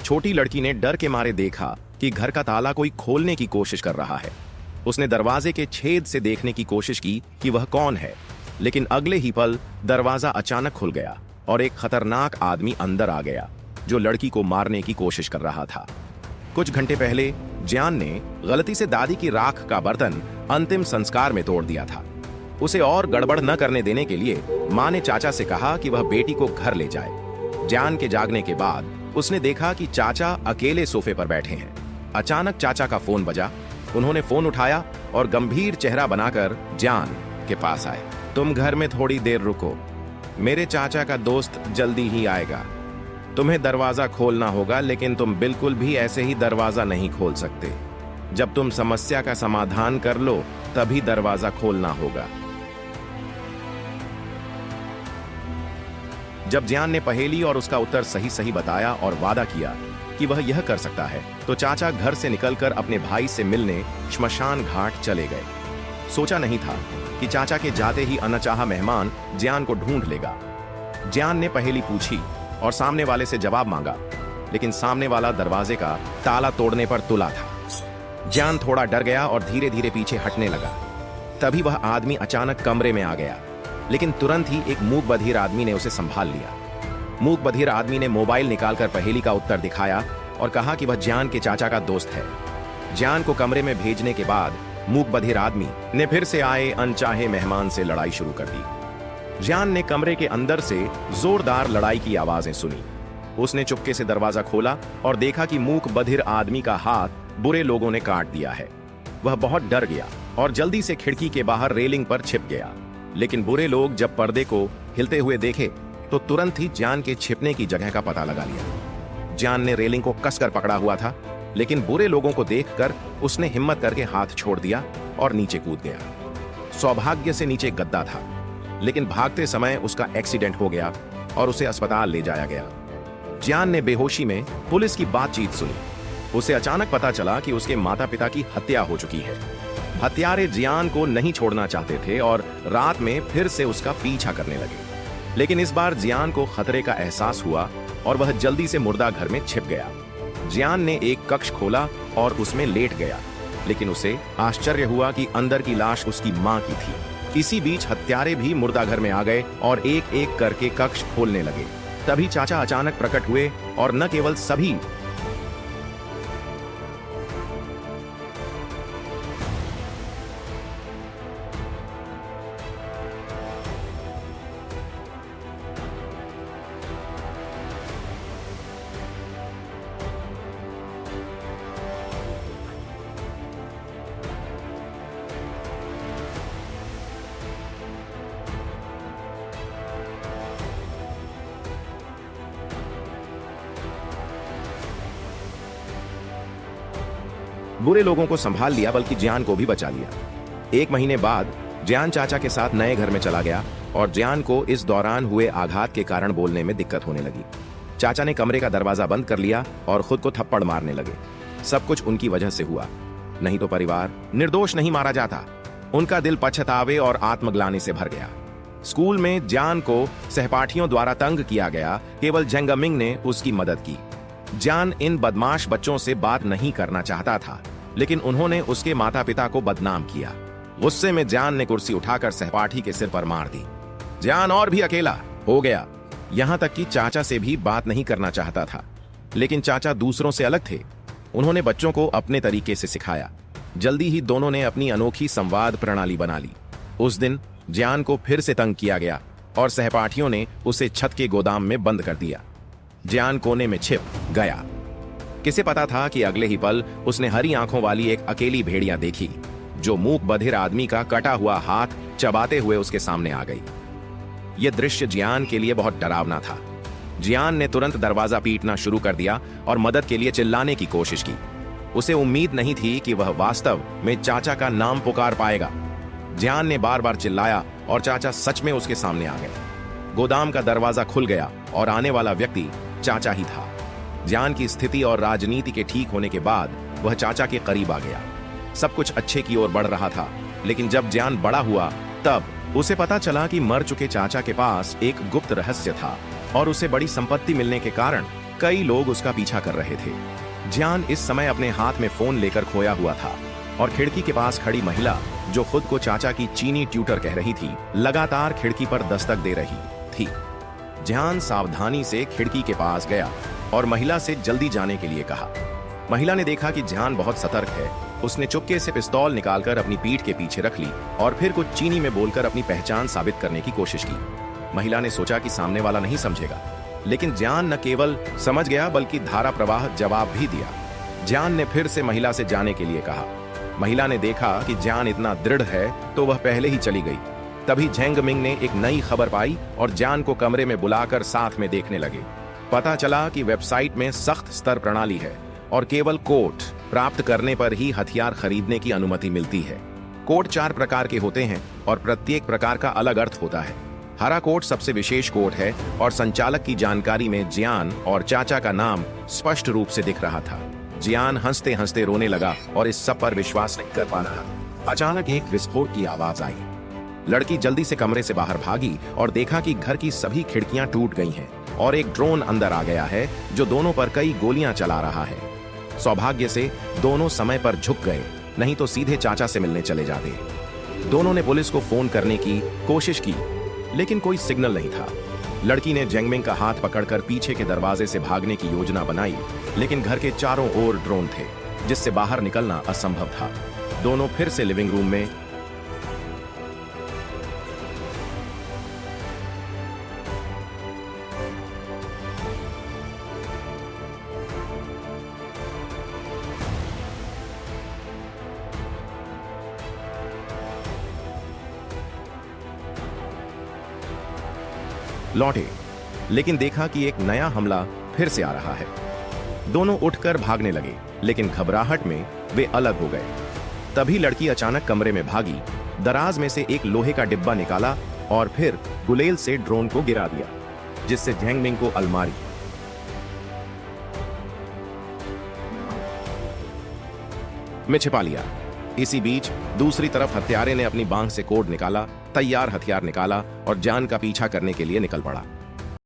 छोटी लड़की ने डर के मारे देखा कि घर का ताला कोई खोलने की कोशिश कर रहा है। उसने दरवाजे के छेद से देखने की कोशिश की कि वह कौन है, लेकिन अगले ही पल दरवाजा अचानक खुल गया और एक खतरनाक आदमी अंदर आ गया जो लड़की को मारने की कोशिश कर रहा था। कुछ घंटे पहले जियान ने गलती से दादी की राख का बर्तन अंतिम संस्कार में तोड़ दिया था। उसे और गड़बड़ न करने देने के लिए मां ने चाचा से कहा कि वह बेटी को घर ले जाए। जियान के जागने के बाद उसने देखा कि चाचा अकेले सोफे पर बैठे हैं। अचानक चाचा का फोन बजा। उन्होंने फोन उठाया और गंभीर चेहरा बनाकर जियान के पास आए। तुम घर में थोड़ी देर रुको, मेरे चाचा का दोस्त जल्दी ही आएगा। तुम्हें दरवाजा खोलना होगा, लेकिन तुम बिल्कुल भी ऐसे ही दरवाजा नहीं खोल सकते। जब तुम समस्या का समाधान कर लो तभी दरवाजा खोलना होगा। जब जियान ने पहेली और उसका उत्तर सही सही बताया और वादा किया कि वह यह कर सकता है, तो चाचा घर से निकलकर अपने भाई से मिलने श्मशान घाट चले गए। सोचा नहीं था कि चाचा के जाते ही अनचाहा मेहमान जियान को ढूंढ लेगा। जियान ने पहेली पूछी और सामने वाले से जवाब मांगा, लेकिन सामने वाला दरवाजे का ताला तोड़ने पर तुला था। जियान थोड़ा डर गया और धीरे धीरे पीछे हटने लगा। तभी वह आदमी अचानक कमरे में आ गया, लेकिन तुरंत ही एक मूक बधिर आदमी ने उसे संभाल लिया। मूक बधिर आदमी ने मोबाइल निकालकर पहेली का उत्तर दिखाया और कहा कि वह जियान के चाचा का दोस्त है। जियान को कमरे में भेजने के बाद मूक बधिर आदमी ने फिर से आए अनचाहे मेहमान से लड़ाई शुरू कर दी। जियान ने कमरे के अंदर से जोरदार लड़ाई की आवाजें सुनी। उसने चुपके से दरवाजा खोला और देखा कि मूक बधिर आदमी का हाथ बुरे लोगों ने काट दिया है। वह बहुत डर गया और जल्दी से खिड़की के बाहर रेलिंग पर छिप गया। लेकिन बुरे लोग जब पर्दे को हिलते हुए देखे तो तुरंत ही जियान के छिपने की जगह का पता लगा लिया। जियान ने रेलिंग को कसकर पकड़ा हुआ था, लेकिन बुरे लोगों को देखकर उसने हिम्मत करके हाथ छोड़ दिया और नीचे कूद गया। सौभाग्य से नीचे गद्दा था, लेकिन भागते समय उसका एक्सीडेंट हो गया और उसे अस्पताल ले जाया गया। जियान ने बेहोशी में पुलिस की बातचीत सुनी। उसे अचानक पता चला कि उसके माता पिता की हत्या हो चुकी है। हत्यारे जियान को नहीं छोड़ना चाहते थे और रात में फिर से उसका पीछा करने लगे। लेकिन इस बार जियान को खतरे का एहसास हुआ और वह जल्दी से मुर्दा घर में छिप गया। जियान ने एक कक्ष खोला और उसमें लेट गया, लेकिन उसे आश्चर्य हुआ कि अंदर की लाश उसकी मां की थी। इसी बीच हत्यारे भी मुर्दा घर में आ गए और एक एक करके कक्ष खोलने लगे। तभी चाचा अचानक प्रकट हुए और न केवल सभी बुरे लोगों को संभाल लिया, बल्कि जियान को भी बचा लिया। 1 महीने बाद जियान चाचा के साथ नए घर में चला गया और जियान को इस दौरान हुए आघात के कारण बोलने में दिक्कत होने लगी। चाचा ने कमरे का दरवाजा बंद कर लिया और खुद को थप्पड़ मारने लगे। सब कुछ उनकी वजह से हुआ, नहीं तो परिवार निर्दोष नहीं मारा जाता। उनका दिल पछतावे और आत्मग्लानि से भर गया। स्कूल में जियान को सहपाठियों द्वारा तंग किया गया। केवल जेंगामिंग ने उसकी मदद की। जियान इन बदमाश बच्चों से बात नहीं करना चाहता था, लेकिन उन्होंने उसके माता पिता को बदनाम किया। गुस्से में जियान ने कुर्सी उठाकर सहपाठी के सिर पर मार दी। जियान और भी अकेला हो गया, यहां तक कि चाचा से भी बात नहीं करना चाहता था। लेकिन चाचा दूसरों से अलग थे। उन्होंने बच्चों को अपने तरीके से सिखाया। जल्दी ही दोनों ने अपनी अनोखी संवाद प्रणाली बना ली। उस दिन जियान को फिर से तंग किया गया और सहपाठियों ने उसे छत के गोदाम में बंद कर दिया। जियान कोने में छिप गया। किसे पता था कि अगले ही पल उसने हरी आंखों वाली एक अकेली भेड़िया देखी, जो मूक बधिर आदमी का कटा हुआ हाथ चबाते हुए उसके सामने आ गई। यह दृश्य जियान के लिए बहुत डरावना था। जियान ने तुरंत दरवाजा पीटना शुरू कर दिया और मदद के लिए चिल्लाने की कोशिश की। उसे उम्मीद नहीं थी कि वह वास्तव में चाचा का नाम पुकार पाएगा। जियान ने बार बार चिल्लाया और चाचा सच में उसके सामने आ गए। गोदाम का दरवाजा खुल गया और आने वाला व्यक्ति चाचा ही था। जियान की स्थिति और राजनीति के ठीक होने के बाद वह चाचा के करीब आ गया। सब कुछ अच्छे की ओर बढ़ रहा था, लेकिन जब जियान बड़ा हुआ तब उसे पता चला कि मर चुके चाचा के पास एक गुप्त रहस्य था और उसे बड़ी संपत्ति मिलने के कारण कई लोग उसका पीछा कर रहे थे। जियान इस समय अपने हाथ में फोन लेकर खोया हुआ था और खिड़की के पास खड़ी महिला, जो खुद को चाचा की चीनी ट्यूटर कह रही थी, लगातार खिड़की पर दस्तक दे रही थी। जियान सावधानी से खिड़की के पास गया और महिला से जल्दी जाने के लिए कहा। महिला ने देखा कि जियान बहुत सतर्क है। उसने चुपके से पिस्तौल निकालकर अपनी पीठ के पीछे रख ली और फिर कुछ चीनी में बोलकर अपनी पहचान साबित करने की कोशिश की। महिला ने सोचा कि सामने वाला नहीं समझेगा, लेकिन जियान न केवल समझ गया बल्कि धारा प्रवाह जवाब भी दिया। जियान ने फिर से महिला से जाने के लिए कहा। महिला ने देखा कि जियान इतना दृढ़ है तो वह पहले ही चली गई। तभी झेंग मिंग ने एक नई खबर पाई और जियान को कमरे में बुलाकर साथ में देखने लगे। पता चला कि वेबसाइट में सख्त स्तर प्रणाली है और केवल कोड प्राप्त करने पर ही हथियार खरीदने की अनुमति मिलती है। कोड 4 प्रकार के होते हैं और प्रत्येक प्रकार का अलग अर्थ होता है। हरा कोड सबसे विशेष कोड है और संचालक की जानकारी में जियान और चाचा का नाम स्पष्ट रूप से दिख रहा था। जियान हंसते हंसते रोने लगा और इस सब पर विश्वास नहीं कर पा रहा। अचानक एक विस्फोट की आवाज आई। लड़की जल्दी से कमरे से बाहर भागी और देखा कि घर की सभी खिड़कियां टूट गई हैं और एक ड्रोन अंदर आ गया है जो दोनों पर कई गोलियां चला रहा है। सौभाग्य से दोनों समय पर झुक गए, नहीं तो सीधे चाचा से मिलने चले जाते। दोनों ने पुलिस को फोन करने की कोशिश की, लेकिन कोई सिग्नल नहीं था। लड़की ने जेंग मिंग का हाथ पकड़कर पीछे के दरवाजे से भागने की योजना बनाई, लेकिन घर के चारों ओर ड्रोन थे, जिससे बाहर निकलना असंभव था। दोनों फिर से लिविंग रूम में लौटे, लेकिन देखा कि एक नया हमला फिर से आ रहा है। दोनों उठकर भागने लगे, लेकिन घबराहट में वे अलग हो गए। तभी लड़की अचानक कमरे में भागी, दराज में से एक लोहे का डिब्बा निकाला और फिर गुलेल से ड्रोन को गिरा दिया, जिससे झेंग मिंग को अलमारी में छिपा लिया। इसी बीच दूसरी तरफ हत्यारे ने अपनी बांह से कोड निकाला, तैयार हथियार निकाला और जान का पीछा करने के लिए निकल पड़ा।